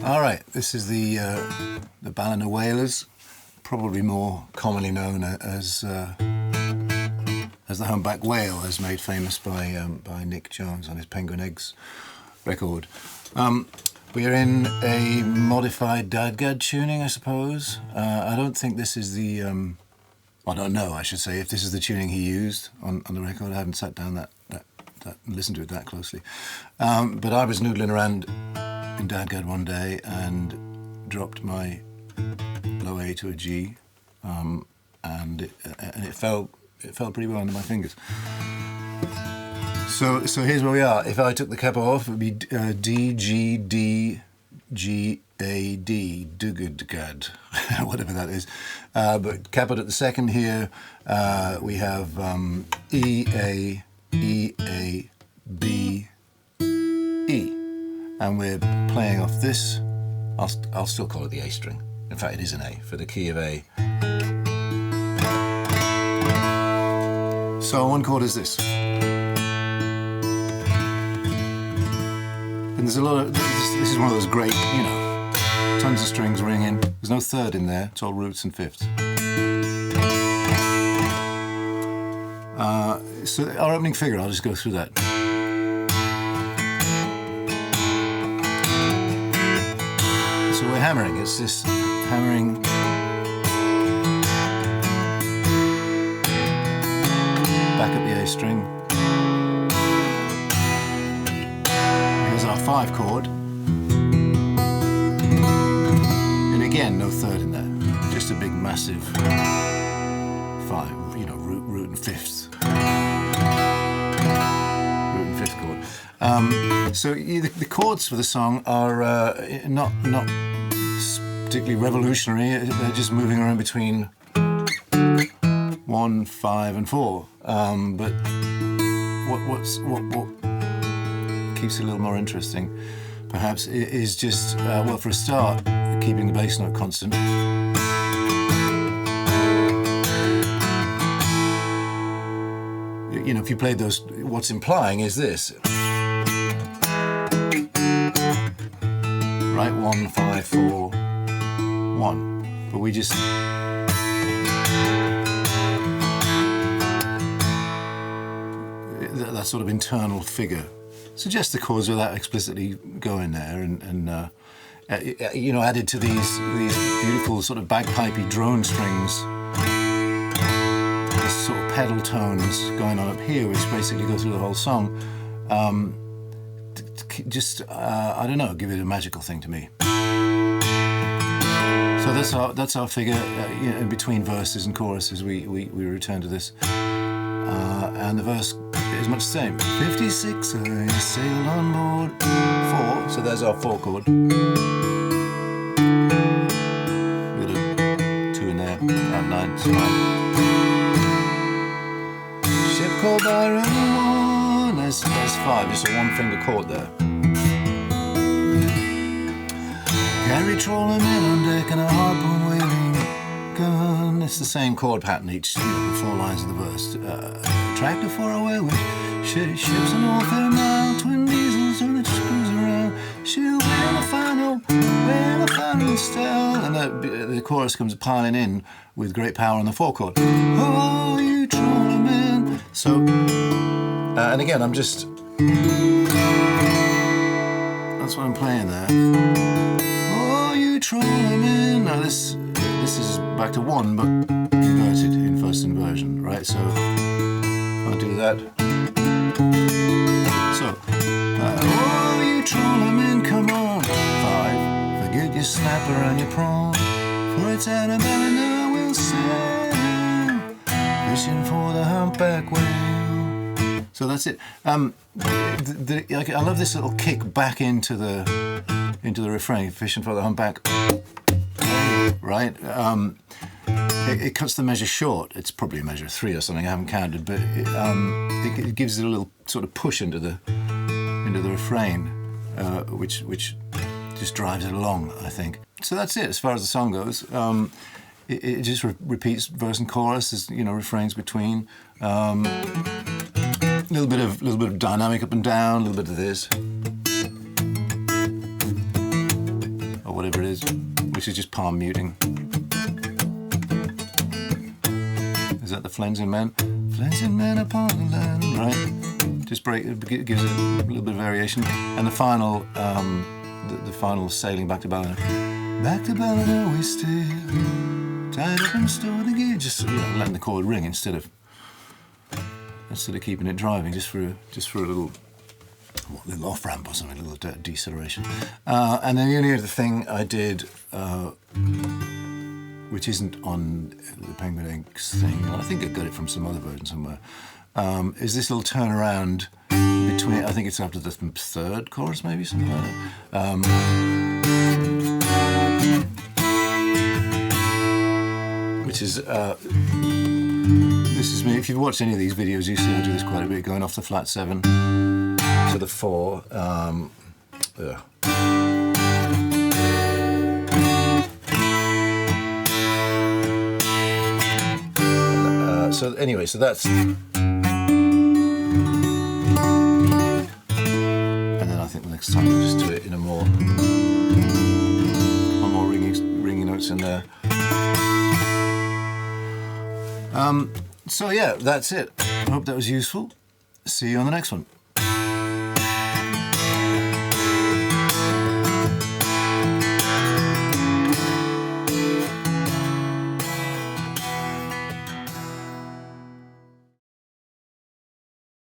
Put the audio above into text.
All right, this is the Ballina Whalers, probably more commonly known as the Humpback Whale, as made famous by Nick Jones on his Penguin Eggs record. We are in a modified Dadgad tuning, I suppose. I don't think this is the... I don't know, I should say, if this is the tuning he used on the record. I haven't sat down that listened to it that closely. But I was noodling around in Dadgad one day and dropped my low A to a G, and it fell pretty well under my fingers. So here's where we are. If I took the capo off, it would be D, G, D, G, A, D, Dugudgad, whatever that is. But capoed at the second here, we have E, A, E, A, B, E. And we're playing off this. I'll still call it the A string. In fact, it is an A, for the key of A. So one chord is this. And there's a lot of, this is one of those great, tons of strings ringing. There's no third in there, it's all roots and fifths. So our opening figure, I'll just go through that. So we're hammering, it's this hammering. Back up the A string. Here's our 5 chord. And again, no third in there. Just a big massive 5, root and fifths. Root and fifth chord. So the chords for the song are not particularly revolutionary. They're just moving around between 1, 5, and 4. But what keeps it a little more interesting, perhaps, is just well, for a start, keeping the bass note constant. If you played those, what's implying is this. Right, 1, 5, 4, 1. But we just... that sort of internal figure suggests the chords without explicitly going there, and added to these beautiful sort of bagpipey drone strings, these sort of pedal tones going on up here, which basically go through the whole song. I don't know, give it a magical thing to me. So that's our figure. In between verses and choruses, we return to this, and the verse is much the same. 56, I sailed on board 4. So there's our 4 chord. Got a 2 in there. 9. So 9. Ship called Byron 1. There's 5. Just a 1-finger chord there. Gary trawling men on deck and a harpoon waving gun. It's the same chord pattern each, 4 lines of the verse. Tractor for a whale with ships and all fair mile, twin diesels and it screws around. She'll wear the final style. And the chorus comes piling in with great power on the 4 chord. Oh, you trawling men. So, and again, I'm just, that's what I'm playing there. In. Now this is back to 1, but inverted in first inversion, right? So I'll do that. So, oh, you trawlermen, come on. 5, forget your snapper and your prawn, for it's out of Ballina we'll sail, fishing for the humpback whale. So that's it. I love this little kick back into the refrain, fishing for the humpback, right? It cuts the measure short. It's probably a measure 3 or something, I haven't counted, but it gives it a little sort of push into the refrain, which just drives it along, I think. So that's it as far as the song goes. It just repeats verse and chorus, there's, refrains between. A little bit of dynamic up and down, a little bit of this. whatever it is, which is just palm muting. Is that the Flensing Men? Flensing Men upon the land, right? Just break, it gives it a little bit of variation. And the final, the final sailing back to Ballina. Back to Ballina we stay, tied up and stored again. Just letting the chord ring instead of keeping it driving, just for a little off ramp or something, a little deceleration. And then the only other thing I did, which isn't on the Penguin Eggs thing, I think I got it from some other version somewhere, is this little turnaround between, I think it's after the third chorus maybe, something like that. Which is, this is me, if you've watched any of these videos, you see I do this quite a bit, going off the flat 7 to the 4. So anyway, so that's, and then I think the next time I'll just do it in a more ringy notes in there. So yeah, that's it. I hope that was useful. See you on the next one.